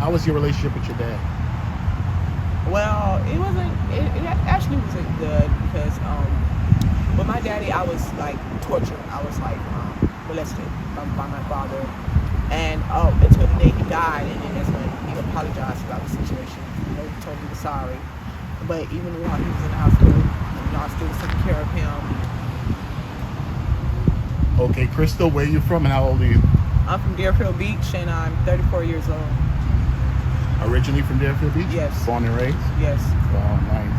How was your relationship with your dad? Well, it wasn't. It actually wasn't good because with my daddy, I was like tortured. I was like molested by my father, and until the day he died, and then that's when he apologized about the situation. He told me he was sorry. But even while he was in the hospital, I still was taking care of him. Okay, Crystal, where are you from and how old are you? I'm from Deerfield Beach, and I'm 34 years old. Originally from Deerfield Beach? Yes. Born and raised? Yes. Wow, nice.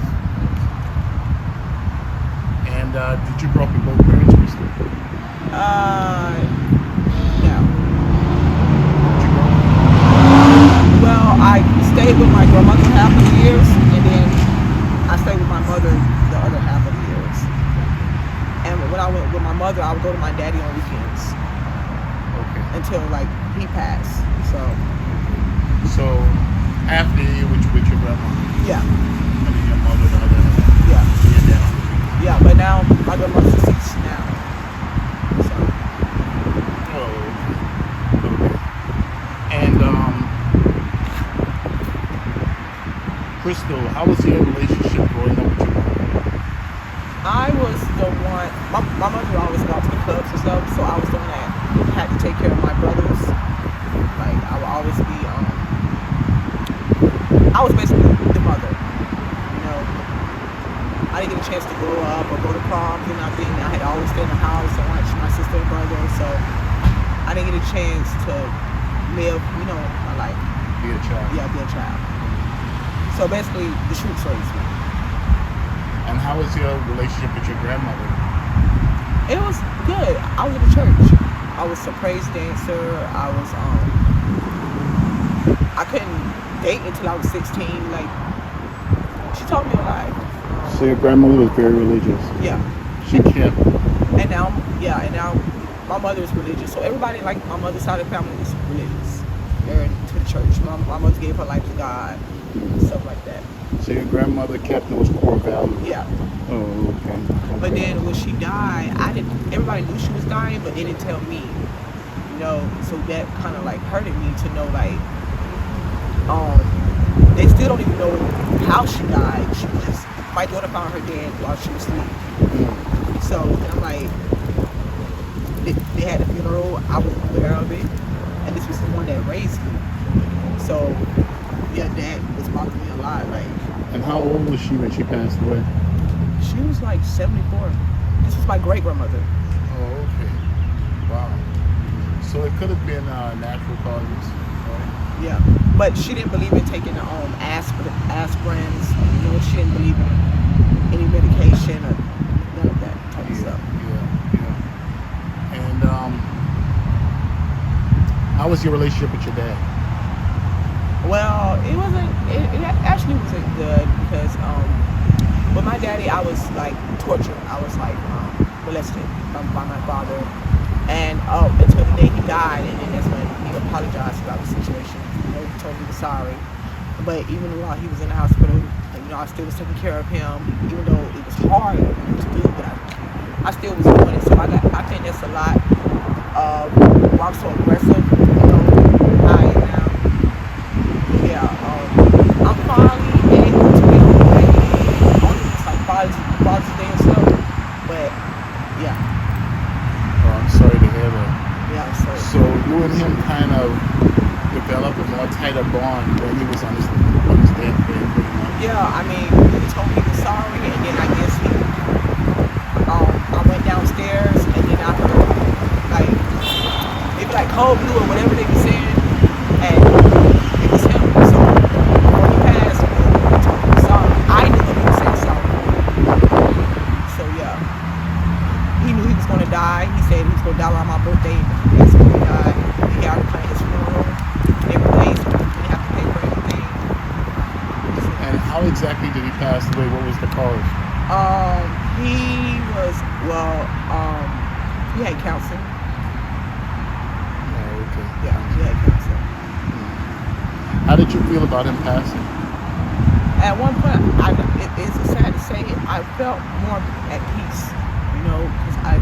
And did you grow up with both parents, Crystal? No. Did you grow up? Well, I stayed with my grandmother half of the years, and then I stayed with my mother the other half of the years. And when I went with my mother, I would go to my daddy on weekends. Okay. Until like he passed. So half the year with your grandmother? Yeah. And then your mother the other half? Yeah. Your dad? Yeah, but now my grandmother's deceased now. So. Oh, okay. And Crystal, how was your relationship growing up with your mother? I was the one. My mother always got to the clubs and stuff, so I was the one that had to take care of my brothers. Like I would always be. I was basically the mother. I didn't get a chance to grow up or go to proms and nothing. I had always stayed in the house and watch my sister and brother, so I didn't get a chance to live, my life. Be a child. Yeah, be a child. So basically, the streets raised me. And how was your relationship with your grandmother? It was good. I was in the church. I was a praise dancer. I couldn't date until I was 16. Like, she taught me a lot. So your grandmother was very religious? Yeah. She kept. And now my mother is religious. So everybody, like my mother's side of the family, is religious. They're into the church. My mother gave her life to God, and stuff like that. So your grandmother kept those core values? Yeah. Oh, okay. But then when she died, everybody knew she was dying, but they didn't tell me. So that kind of like hurted me to know, like, they still don't even know how she died. She was just, my daughter found her dead while she was asleep. So I'm like, they had a funeral, I was aware of it, and this was the one that raised me. So yeah, that was bothering me a lot. Like. And how old was she when she passed away? She was like 74. This was my great grandmother. Oh, okay. Wow. So it could have been natural causes, right? Yeah, but she didn't believe in taking the aspirins. She didn't believe in any medication or none of that type of stuff. Yeah. And how was your relationship with your dad? Well, it actually wasn't good because with my daddy, I was like tortured. I was like molested by my father, and until the day he died, and then that's when he apologized about the situation. He told me he was sorry. But even while he was in the hospital, I still was taking care of him, even though it was hard to do, but I still was doing it. So I think that's a lot of why I'm so aggressive, I am now. Yeah, I'm finally able to get away on like Father's Day and stuff, but yeah. Oh, I'm sorry to hear that. Yeah, so you and him kind of developed a more tighter bond when he was on his deathbed, pretty much. Yeah, I mean, he told me he was sorry, and then I guess I went downstairs, and then I heard like maybe like cold blue or whatever they be saying, and it was him. So when he passed, he told me he was sorry. I knew when he was saying sorry. So yeah, he knew he was gonna die. He said he was gonna die on my birthday, and that's when he died. He had to plan his funeral and everything, so he didn't have to pay for anything. And how exactly did he pass away? What was the cause? He had cancer. Oh, okay. Yeah, he had cancer. How did you feel about him passing? At one point, it's sad to say, I felt more at peace, because I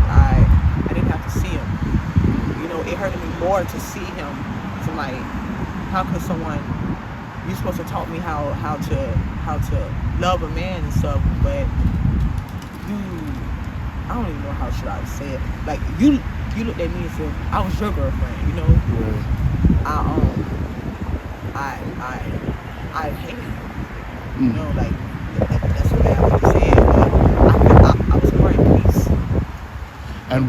didn't have to see him. It hurted me more to see him. So like, how could someone you're supposed to taught me how to love a man and stuff, but I don't even know how should I say it. Like you looked at me and said I was your girlfriend, you know. Right. I hated you. You know, like that's a bad way to say it, but I was more at peace. And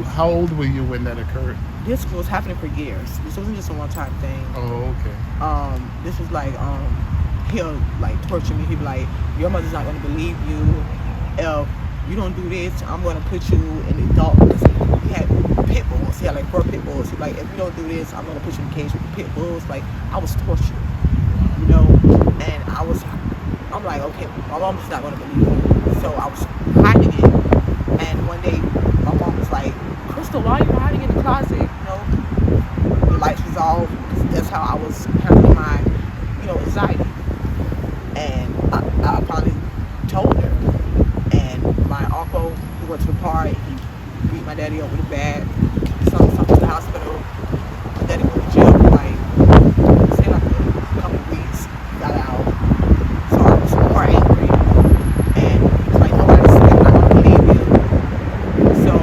how old were you when that occurred? This was happening for years. This wasn't just a one-time thing. Oh, okay. This was like he'll like torture me. He'd be like, your mother's not gonna believe you. If you don't do this, I'm gonna put you in the dog. Because he had pit bulls. He had like 4 pit bulls. He'd be like, if you don't do this, I'm gonna put you in a cage with the pit bulls. Like I was tortured, you know. And I'm like, okay, my mom's not gonna believe me. So I was hiding it. And one day, my mom was like, Crystal, why are you hiding in the closet? You know, the lights was off. That's how I was handling my, anxiety. And I probably told her. And my uncle, who went to the party, he beat my daddy up with a bat. Something to the hospital. My daddy went to jail for say like a couple of weeks. Got out. So I was more angry. And he was like, nobody's sick. I don't believe you. So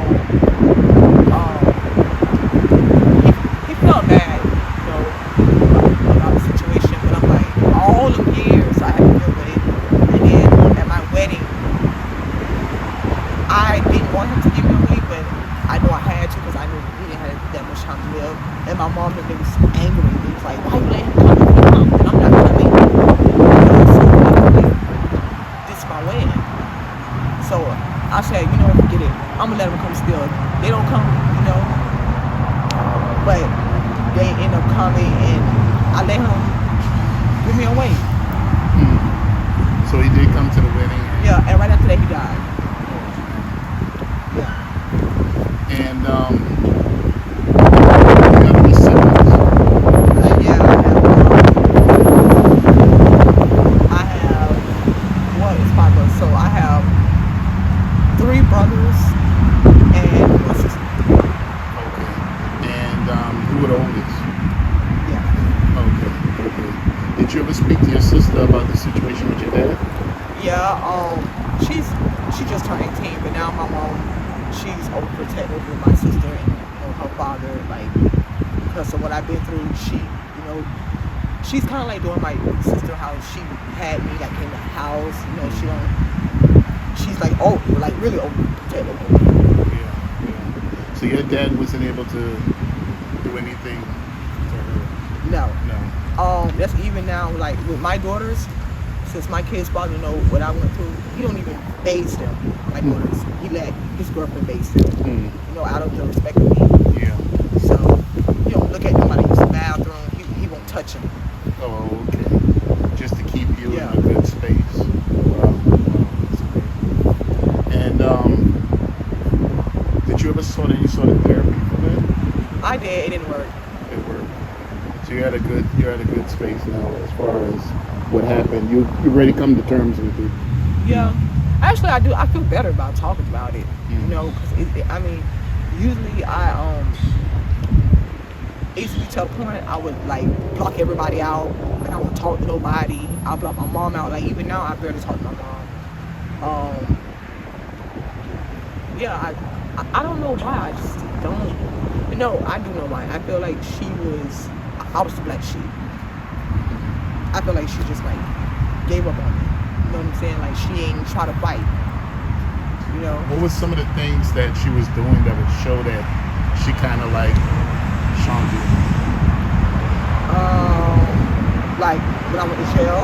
he felt bad, about the situation. But I'm like, all the years I had to deal with it. And then at my wedding, I didn't want him to give me a week, but I know I had to because I knew we didn't have that much time to live. And my mom and them was angry. They was like, why you letting him come to me? And I'm not coming. This is my wedding. So I said, forget it. I'm going to let them come still. They don't come, But they end up coming and I let him give me away. So he did come to the wedding? Yeah, and right after that he died. And you have any siblings? Yeah, I have what is my brother? So I have 3 brothers and 1 sister. Okay. And who were the oldest? Yeah. Okay. Did you ever speak to your sister about the situation with your dad? Yeah, she just turned 18, but now my mom, she's overprotective with my sister and her father, like, because of what I've been through. She's kind of like doing my sister how she had me, like, in the house. She's like, like really overprotective. Yeah. So your dad wasn't able to do anything to her? No. That's even now, like, with my daughters. Since my kids probably know what I went through, he don't even bathe them, my daughters. He let his girlfriend bathe them, out of the respect of me. Yeah. So, look at them while they use the bathroom. He won't touch them. Oh, okay. Just to keep you in a good space. Wow. That's great. And did you ever sort of therapy for that? I did. It didn't work. It worked. So you're at a good space now as far as what happened. You ready to come to terms with it? Yeah. Actually, I do. I feel better about talking about it. Because usually it used to be to a point I would like block everybody out, and I won't talk to nobody. I block my mom out. Like even now, I barely talk to my mom. I don't know why. I just don't. No, I do know why. I feel like I was the black sheep. I feel like she just like gave up on me. You know what I'm saying? Like she ain't try to fight. What was some of the things that she was doing that would show that she kind of like shunned you? Like when I went to jail,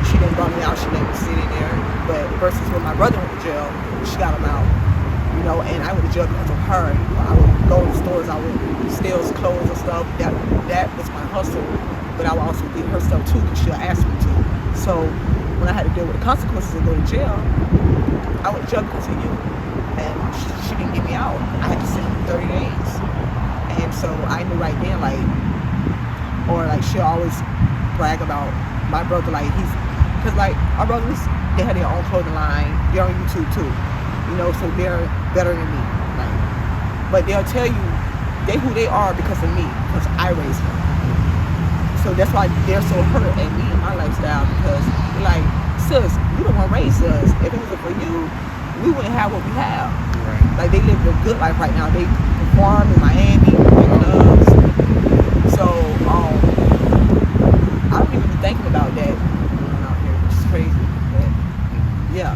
she didn't bum me out. She let me sit in there. But versus when my brother went to jail, she got him out. And I went to jail because of her. I would go to stores. I would steal clothes and stuff. That was my hustle. But I would also get her stuff too because she'll ask me to. So when I had to deal with the consequences and go to jail, I went to jail because of you. And she didn't get me out. I had to sit for 30 days. And so I knew right then, she'll always brag about my brother, because our brothers, they had their own clothing line. They're on YouTube too. So they're better than me. But they'll tell you they who they are because of me, because I raised them. So that's why they're so hurt at me and my lifestyle, because they're like, sis, you the one raised us. If it wasn't for you, we wouldn't have what we have. Right. Like, they live a good life right now. They perform in Miami, in clubs. So I don't even be thinking about that out here, which is crazy. But yeah.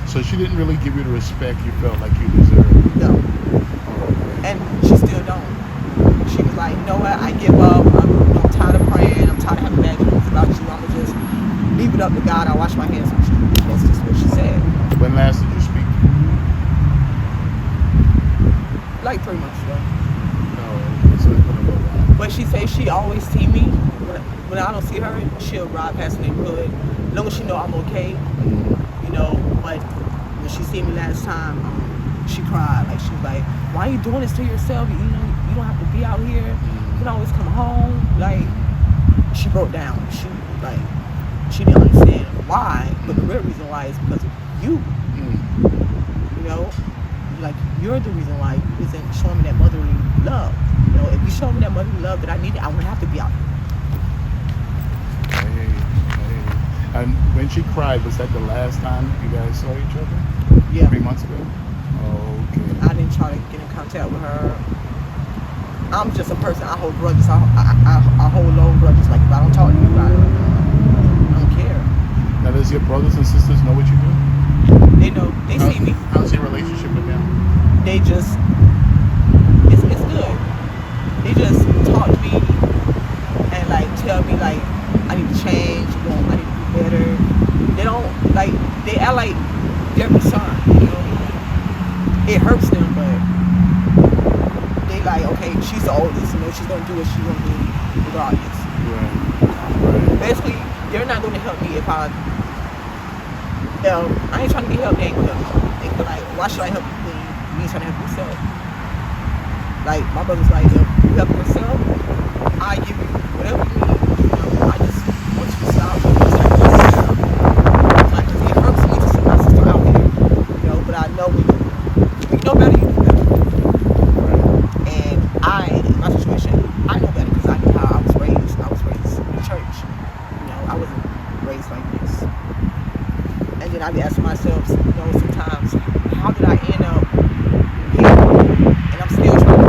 So she didn't really give you the respect you felt like you deserved. No. And she still don't. She was like, you know what, I give up. I'm tired of praying. I'm tired of having bad dreams about you. I'm gonna just leave it up to God. I'll wash my hands with you. That's just what she said. When last did you speak? Like 3 months ago. No, so it's been a little while. But she says she always see me. When I don't see her, she'll ride past the neighborhood. As long as she know I'm okay, you know. But when she see me last time, she cried. Like, she was like, why are you doing this to yourself? You know, you don't have to be out here. You can always come home. Like, she broke down. She didn't understand why, but the real reason why is because of you. You know, like, you're the reason why you isn't showing me that motherly love. You know, if you show me that motherly love that I needed, I wouldn't have to be out here. And when she cried, was that the last time you guys saw each other? Yeah. 3 months ago? Okay. I didn't try to get in contact with her. I'm just a person, I hold grudges. I hold long grudges. Like, if I don't talk to you about it, I don't care. Now, does your brothers and sisters know what you do? They know. They see me. How's your relationship with them? They just, it's good. They just talk to me and, like, tell me, like, I need to change, you know, I need to be better. They don't, like, they act like they're concerned, you know. It hurts them, but they like, okay, she's the oldest, you know, she's gonna do what she's gonna do regardless. Right. Basically, they're not gonna help me if I ain't trying to get help. They ain't gonna help me. They feel like, why should I help you when you ain't trying to help yourself? Like, my brother's like, if you help yourself, I give you whatever you need. You know, I just want you to stop. Like, it hurts me to see my sister out here, you know, but I know when you know better, you do better. And in my situation, I know better because I know how I was raised. I was raised in church. You know, I wasn't raised like this. And then I be asking myself, you know, sometimes, how did I end up here? And I'm still trying to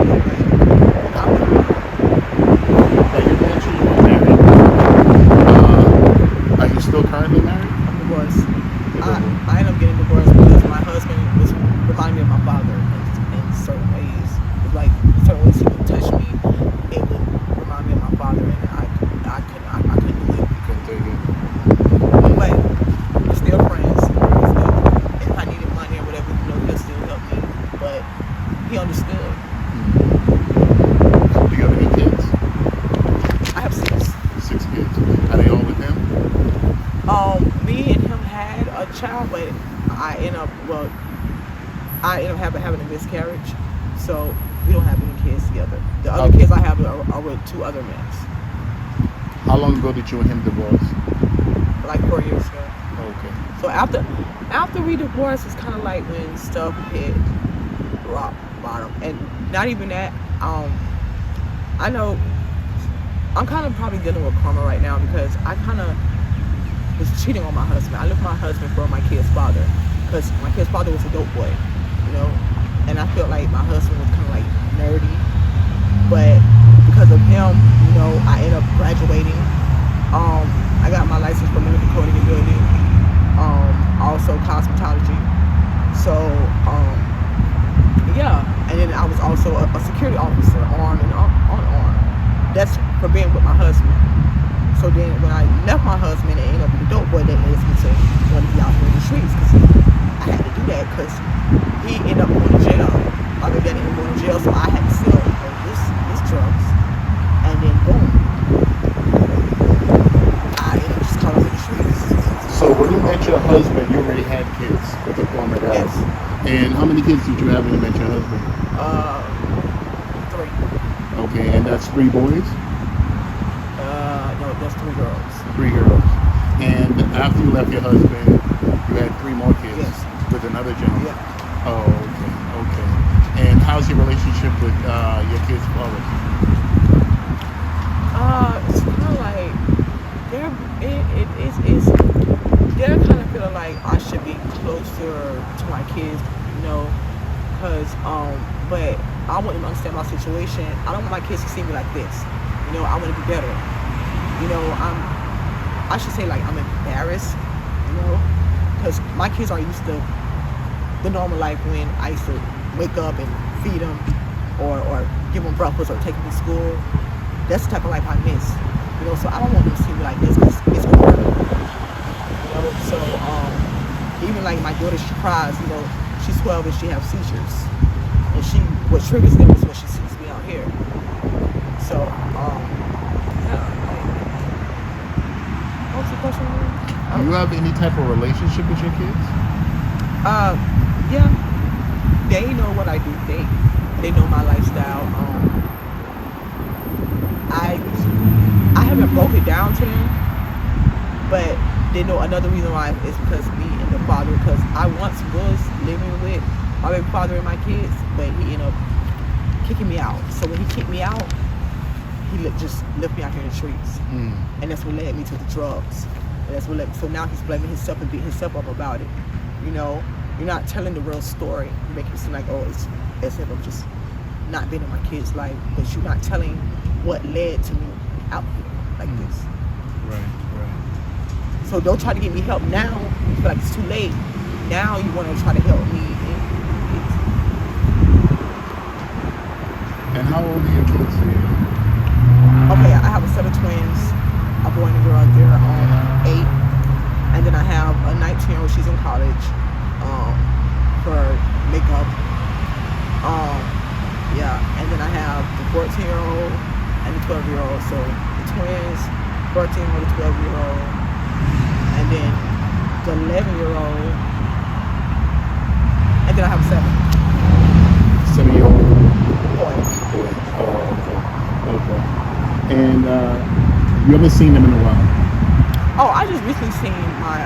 figure it out. Now, you mentioned you were married. Are you still currently married? I'm divorced. I ended up getting divorced because my husband was reminding me of my father in certain ways. It's like, certain ways he would touch me, it would remind me of my father, and I couldn't do it. You couldn't take it. But we're still friends. If I needed money or whatever, you know, he'll still help me. But he understood. Do you have any kids? I have 6. 6 kids. Are they all with him? Me and him had a child, but I ended up having a miscarriage. So we don't have any kids together. The other kids I have are with 2 other men. How long ago did you and him divorce? Like 4 years ago. Okay. So after we divorced, it's kind of like when stuff hit rock bottom, and not even that. I know I'm kind of probably dealing with karma right now because I kind of was cheating on my husband. I left my husband for my kid's father because my kid's father was a dope boy, you know, and I felt like my husband was kind of like nerdy, but because of him, you know, I ended up graduating. I got my license for medical coding and building, also cosmetology. So yeah, and then I was also a security officer, armed and unarmed. That's for being with my husband. So then when I left my husband and ended up with a dope boy, that led me to want to be out here in the streets because I had to do that because he ended up going to jail. My baby daddy ended up going to jail, so I had to sell this drugs. And then boom, I ended up just caught up in the streets. So when you met your husband, you already had kids with the former guy. Yes. And how many kids did you have when you met your husband? 3. Okay, and that's 3 boys? No, that's 3 girls. 3 girls. And after you left your husband, you had 3 more kids? Yes. With another gentleman? Yeah. Oh, okay. And how's your relationship with your kids' father? understand my situation. I don't want my kids to see me like this. You know, I want to be better. You know, I should say like I'm embarrassed, you know, because my kids are used to the normal life when I used to wake up and feed them or give them breakfast or take them to school. That's the type of life I miss, you know, so I don't want them to see me like this because it's going to hurt, you know. So even like my daughter, she cries, you know, she's 12 and she has seizures, and what triggers them is when she sees me out here. So what's the question? Do you have any type of relationship with your kids? Yeah, they know what I do. They know my lifestyle. I haven't broke it down to them, but they know another reason why is because me and the father. Because I once was living with my baby father and my kids, but he ended up kicking me out. So when he kicked me out, he just left me out here in the streets, and that's what led me to the drugs. And that's what so now he's blaming himself and beating himself up about it. You know, you're not telling the real story. You make it seem like, oh, it's as if I'm just not being in my kid's life, but you're not telling what led to me out here like this. Right. So don't try to get me help now. You feel like it's too late. Now you want to try to help me. And how old are your kids? Okay, I have a set of twins, a boy and a girl. They're 8, and then I have a 19-year-old. She's in college for makeup. And then I have the 14-year-old and the 12-year-old. So the twins, 14-year-old, the 12-year-old, and then the 11-year-old, and then I have a 7-year-old boy. Oh, okay. And you haven't seen them in a while? Oh, I just recently seen my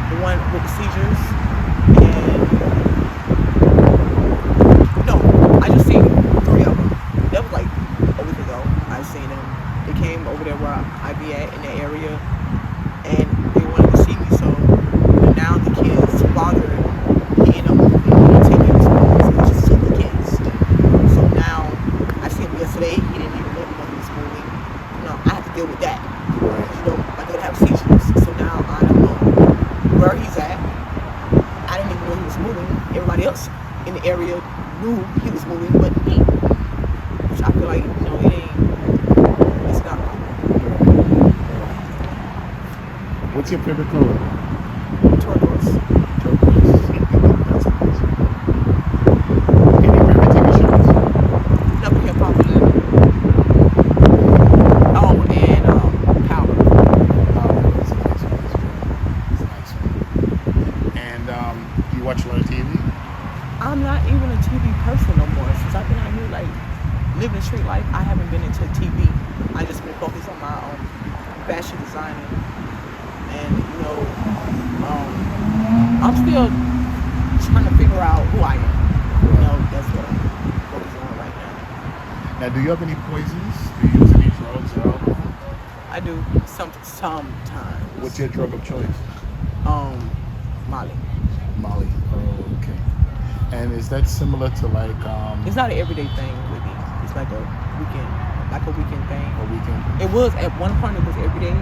the one with the seizures, and no, I just seen 3 of them. That was like a week ago. I seen them. They came over there where I be at in that area, and they wanted to see me. So now the kids' father, he ended up taking me to school, so it's just 2 kids. So now I seen him yesterday. He didn't even let me know he was moving. You know, I have to deal with that. You know, my daughter have seizures, so now I don't know where he's at. I didn't even know he was moving. Everybody else in the area knew he was moving, but me. Which I feel like, you know, it's not right. What's your favorite color? Turquoise. Any favorite TV shows? Never Hip Hop Living. Oh, and Power. That's a nice one. And do you watch a lot of TV? I'm not even a TV person no more. Since I've been out here, like, living the street life, I haven't been into TV. I just been focused on my fashion designing. And, you know, I'm still trying to figure out who I am. You know, that's what I'm focusing on right now. Now, do you have any poisons? Do you use any drugs or alcohol? I do sometimes. What's your drug of choice? Molly. Molly. Oh, okay. And is that similar to like It's not an everyday thing with me. It's like a weekend thing. a weekend? It was at one point. It was every day.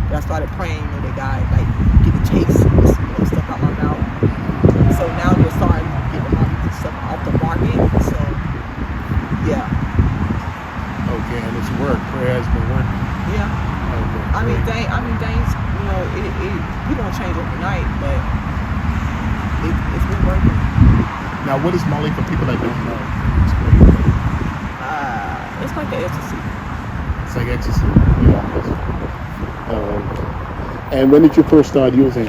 But I started praying. You know, that God like get the taste, you know, stuff out my mouth. So now they're starting to get the stuff off the market. So yeah. Okay, and it's work. Prayer has been working. Yeah. Okay, I mean, great. things. You know, you don't change overnight, but it's been working. Now, what is Molly for people that don't know? It's like the ecstasy. It's like ecstasy. Yeah. Oh, okay. And when did you first start using?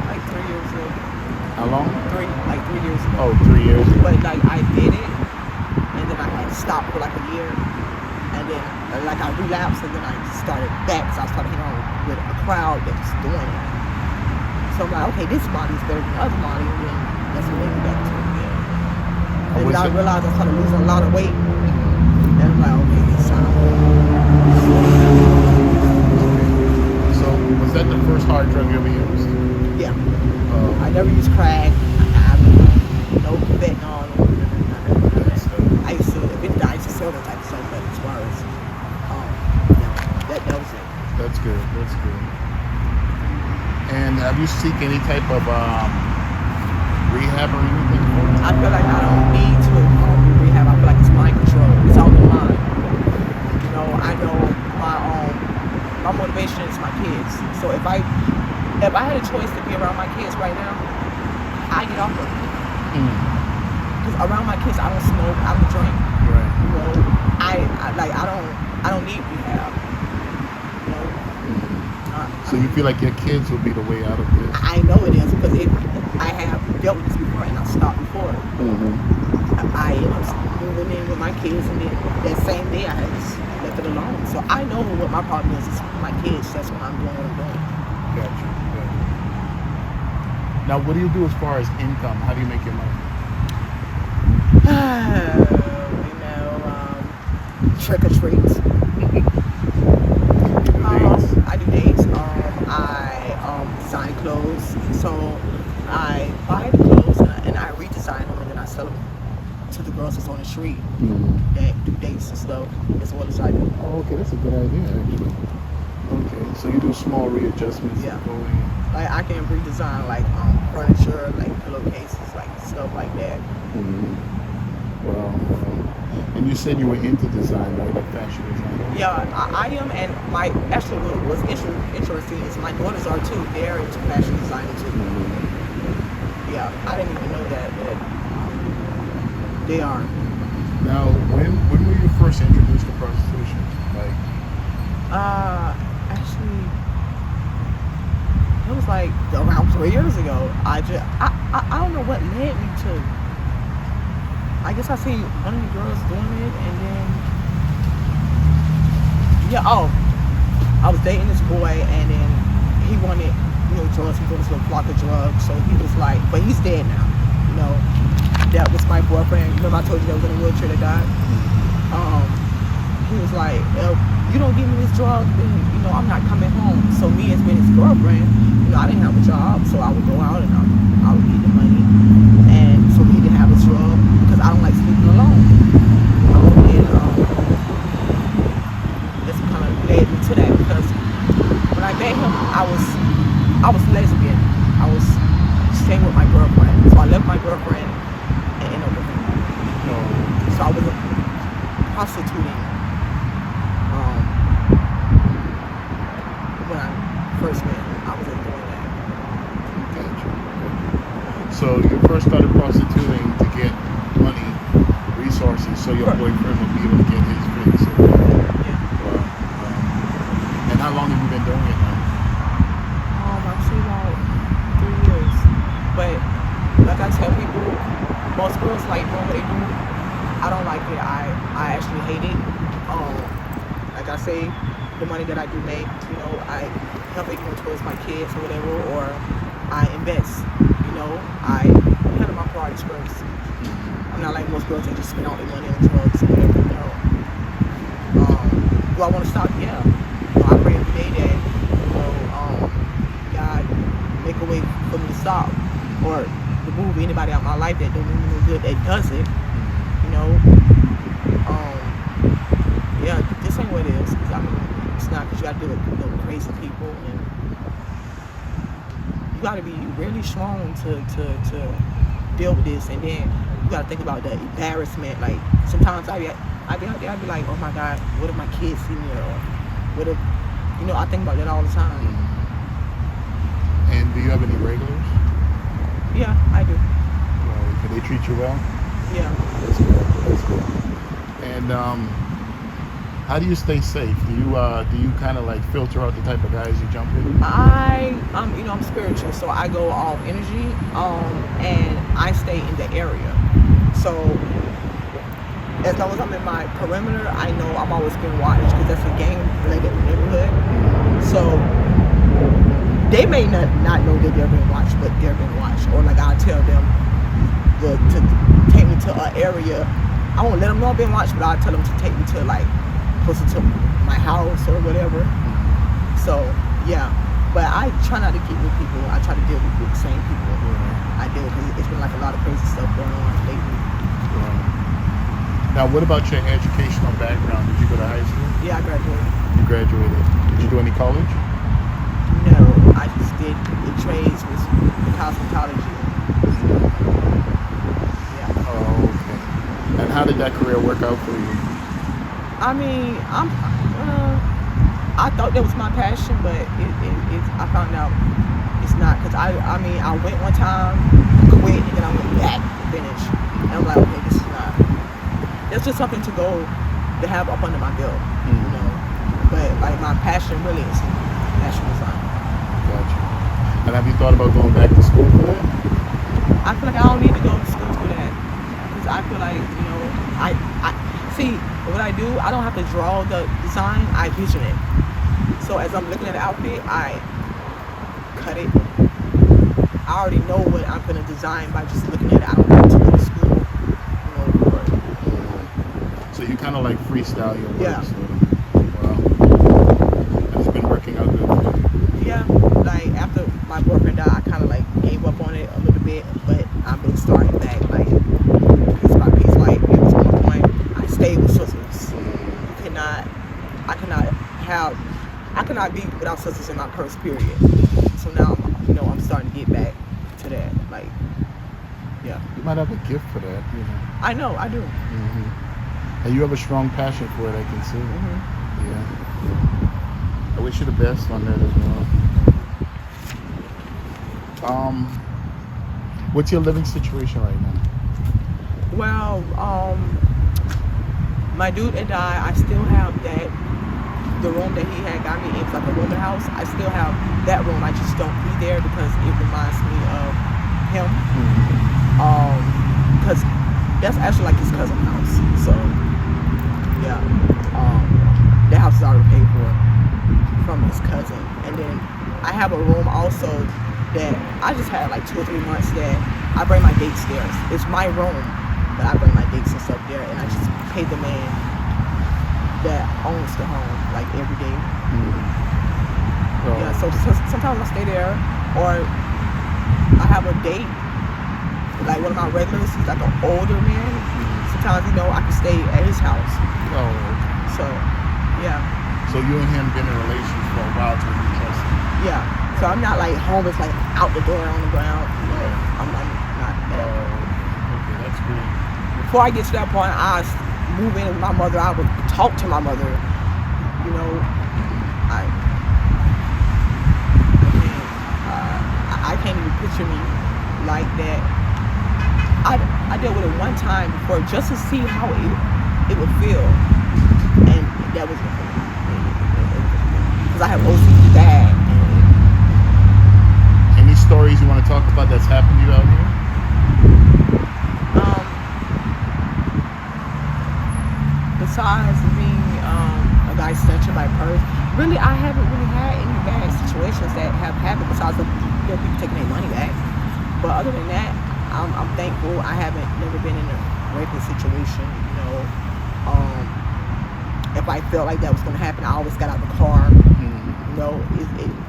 Like 3 years ago. How long? 3 years ago. Oh, 3 years ago. But like I did it, and then I had to stop for like a year, and then like I relapsed, and then I started back. So I started hanging on with a crowd that was doing it. So I'm like, okay, this Molly's better than the other Molly, and then that's what led me back to it. Yeah. And then I realized I started losing a lot of weight, and I'm like, okay, it's time. So, was that the first hard drug you ever used? Yeah. I never used crack. I seek any type of rehab or anything for it? I feel like I don't need to rehab. I feel like it's mind control. It's all in the mind. You know, I know my motivation is my kids. So if I had a choice to be around my kids right now, I get off of it. Because around my kids, I don't smoke, I don't drink. Right. You know, I don't need rehab. You know. So you feel like your kids will be the way out of this? I know it is because I have dealt with this before and I stopped before. I ended up moving in with my kids, and then that same day I just left it alone. So I know what my problem is. It's my kids. That's what I'm doing. What I'm doing. Gotcha. Now, what do you do as far as income? How do you make your money? Trick or treats. I do dates. I design clothes. So I buy the clothes and I redesign them, and then I sell them to the girls that's on the street that do dates and stuff, as well as I do. Oh, okay, that's a good idea, actually. Okay, so you do small readjustments. Yeah. Like I can redesign like furniture, like pillowcases, like stuff like that. Well, and you said you were into design, right? Like fashion design. Yeah, I am, and actually what's interesting is my daughters are too. They're into fashion design too. Yeah, I didn't even know that, but they are. Now, when were you first introduced to prostitution? Like, actually, it was like around 3 years ago. I don't know what led me to. I guess I seen one of the girls doing it, and then I was dating this boy, and then he wanted, drugs. He wanted this little block of drugs, so he was like, but he's dead now. That was my boyfriend. Remember I told you that was in a wheelchair that died? He was like, if you don't give me this drug, then I'm not coming home. So me as being his girlfriend, I didn't have a job, so I would go out and I would get the money, and so he didn't have a drug because I don't like sleeping alone. And this kind of led me to that, because when I met him, I was lesbian. I was staying with my girlfriend, so I left my girlfriend and ended up with him. So I was prostituting when I first met him. I wasn't doing that. Gotcha. So you first started prostituting to get money, resources, so your boyfriend would be able to get his fix. Yeah. And how long have you been doing it now? I'd say about 3 years. But like I tell people, most girls like doing what they do. I don't like it. I actually hate it. Like I say, the money that I do make, I help it go towards my kids or whatever, or I invest. I handle my priorities first. I'm not like most girls that just spend all their money on drugs or whatever. Do I want to stop? Yeah. I pray every day that God make a way for me to stop, or remove anybody out of my life that don't do me no good, that does it. Yeah, this ain't what it is. It's not, because you gotta deal with crazy people, and you gotta be really strong to deal with this. And then you gotta think about the embarrassment. Like sometimes I be out there, I be like, oh my God, what if my kids see me, or what if, I think about that all the time. And do you have any regulars? Yeah, I do. Can they treat you well? Yeah. That's good. And how do you stay safe? Do you kind of like filter out the type of guys you jump with? I'm spiritual, so I go off energy, and I stay in the area. So as long as I'm in my perimeter, I know I'm always being watched, because that's a gang-related neighborhood. So they may not know that they're being watched, but they're being watched. Or like I'll tell them to take me to an area. I won't let them know I'm being watched, but I'll tell them to take me to like closer to my house or whatever. So yeah, but I try not to keep with people. I try to deal with the same people I deal with, because it's been like a lot of crazy stuff going on lately. Now, what about your educational background? Did you go to high school? Yeah, I graduated. You graduated. Did you do any college? No, I I just did the trades with cosmetology. Yeah. Oh, okay. And how did that career work out for you? I mean, I thought that was my passion, but I found out it's not. Cause I went one time, quit, and then I went back to finish. And I'm like, okay, this is not. It's just something to go to have up under my belt, you know. But like my passion really is fashion design. Gotcha. And have you thought about going back to school for that? I feel like I don't need to go to school for that, because I feel like, you know, I see what I do. I don't have to draw the design. I vision it. So as I'm looking at the outfit, I cut it. I already know what I'm gonna design by just looking at it. I don't need to go to school, you know, for it. So you kind of like freestyle your work. Yeah. So, wow. And it's been working out good for you. Yeah, like after my boyfriend died, I kind of like gave up on it a little bit, but I've been starting back like piece by piece. Like it was one point I stayed with sisters. I cannot be without sisters in my first period. So now, you know, I'm starting to get back to that. Like, yeah. You might have a gift for that, you know. I know, I do. And you have a strong passion for it, I can see. Yeah. I wish you the best on that as well. What's your living situation right now? Well, my dude had died. I still have the room that he had got me. It's like a rooming house. I still have that room. I just don't be there because it reminds me of him. Because that's actually like his cousin's house. So yeah, that house is already paid for from his cousin. And then I have a room also that I just had like 2 or 3 months that I bring my dates there. It's my room, but I bring my dates and stuff there, and I just pay the man that owns the home like every day. Yeah, so sometimes I stay there, or I have a date. Like one of my regulars, he's like an older man. Sometimes, you know, I can stay at his house. Oh, okay. So, yeah. So you and him been in relations for a while to you trust him? Yeah. So I'm not like homeless, like out the door on the ground. You know, I'm not that. Okay, that's great. Before I get to that point, I move in with my mother. I would talk to my mother. You know, I can't even picture me like that. I dealt with it one time before just to see how it would feel, and that was because I have OCD bad. Any stories you want to talk about that's happened to you out here? Besides being a guy snatching my purse, really I haven't really had any bad situations that have happened besides people taking their money back. But other than that, I'm thankful. I haven't never been in a raping situation. You know, if I felt like that was gonna happen, I always got out of the car. You know,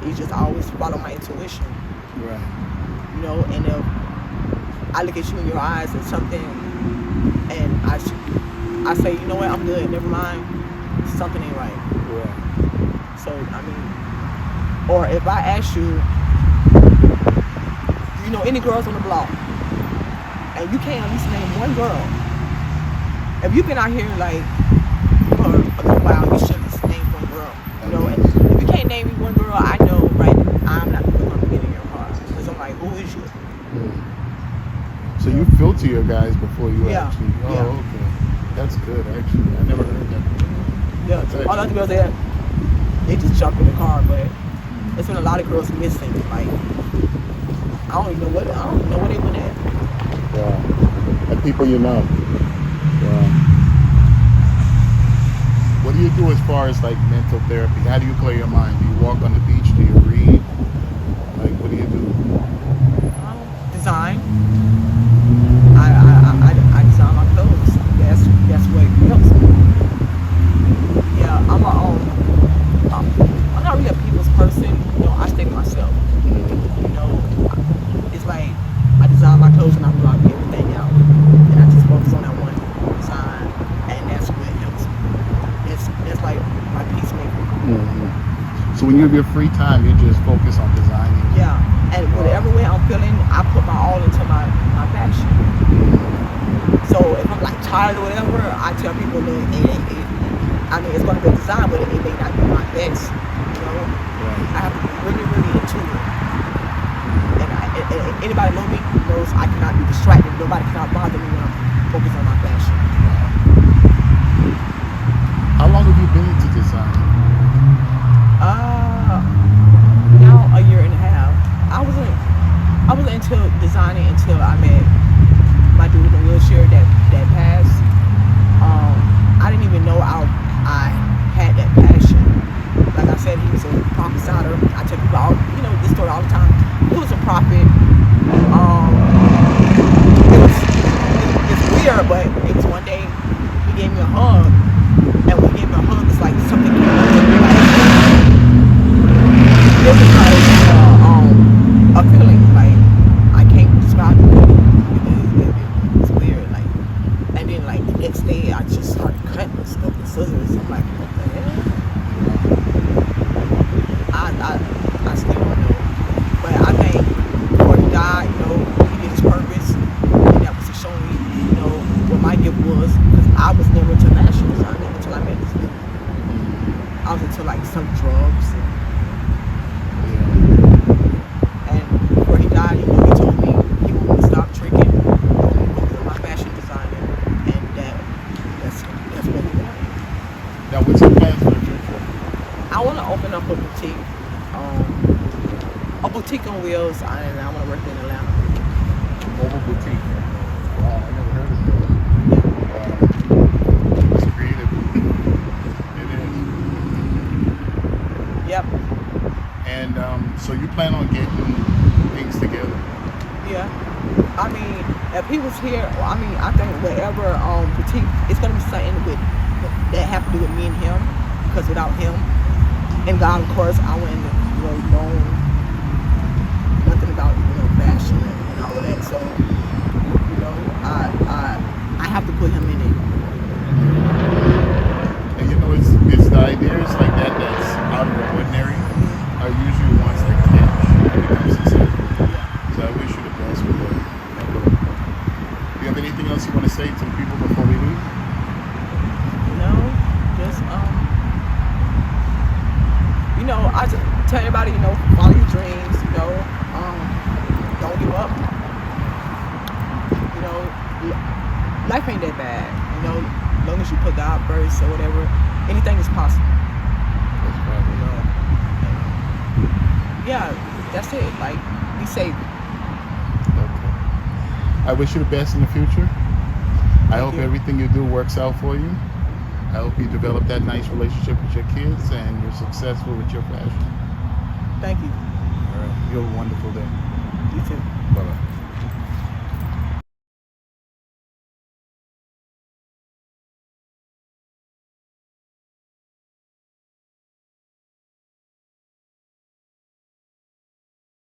it just always follow my intuition. Right. You know, and if I look at you in your eyes and something, and I say, you know what, I'm good, never mind, something ain't right. Right. So, I mean, or if I ask you, you know, any girls on the block, and you can't at least name one girl, if you've been out here like for a little while, you should just name one girl. You know, and if you can't name me one girl, I know, right, I'm not going to get in your car, because I'm like, who is you? So you filter your guys before you actually. Oh, yeah. Okay. That's good, actually. I never heard that before. Yeah. All the other girls there, they just jump in the car, but it's been a lot of girls missing. Like, I don't even know where they went at. Wow. And people you know. Wow. What do you do as far as like mental therapy? How do you clear your mind? Do you walk on the beach? Do you read? Like, what do you do? Design. I design my clothes. That's what helps me. Yeah, I'm not really a people's person. You know, I stay to myself. You know, it's like I design my clothes and I block everything out, and I just focus on that one design, and that's what helps me. That's like my peacemaker. So when you have your free time, you just focus on designing whatever way I'm feeling, I put my all into my passion. So if I'm like tired or whatever, I tell people, look, I mean, it's going to be a design, but it may not be my best. You know, I have to be really, really into it. And anybody know me knows I cannot be distracted. Nobody cannot bother me when I'm focused on my passion. How long have you been into design? Now a year and a half. I wasn't into designing until I met my dude in the wheelchair that passed. I didn't even know I had that passion. Like I said, he was a prophesier. I tell people this story all the time. He was a prophet. It's weird, but it was one day he gave me a hug, and when he gave me a hug, it's like something came over me. It was like a feeling like I can't describe it. It's weird, like, and then like the next day I just started cutting stuff with scissors. I'm like, what the hell? I still don't know, but I think before he died, he did his purpose, and that was to show me, what my gift was, because I was never into fashion design until I met this dude. I was into like some drugs. And before he died, he told me he wanted me to stop drinking, focus on my fashion designing, and that's what he wanted. Now, what's your plans for the future? I want to open up a boutique on wheels, and I want to work in Atlanta. Mobile boutique. Wow, I never heard of that. Wow. It's creative. It is. Yep. And so you plan on getting things together? Yeah. I mean, if he was here, I think whatever boutique, it's gonna be something that have to do with me and him, because without him and God, of course, I wouldn't know nothing about fashion and all of that. So I have to put him in it. And it's the ideas like that that's out of the ordinary are usually ones that catch when it comes to successful. So I wish you the best with that. Do you have anything else you want to say to the people before we leave? No, just I just tell everybody, follow your dreams, don't give up. Life ain't that bad, as long as you put God first or whatever, anything is possible. That's right. Yeah, that's it. Like, be safe. Okay. I wish you the best in the future. I hope everything you do works out for you. I hope you develop that nice relationship with your kids and you're successful with your passion. Thank you. All right. You have a wonderful day.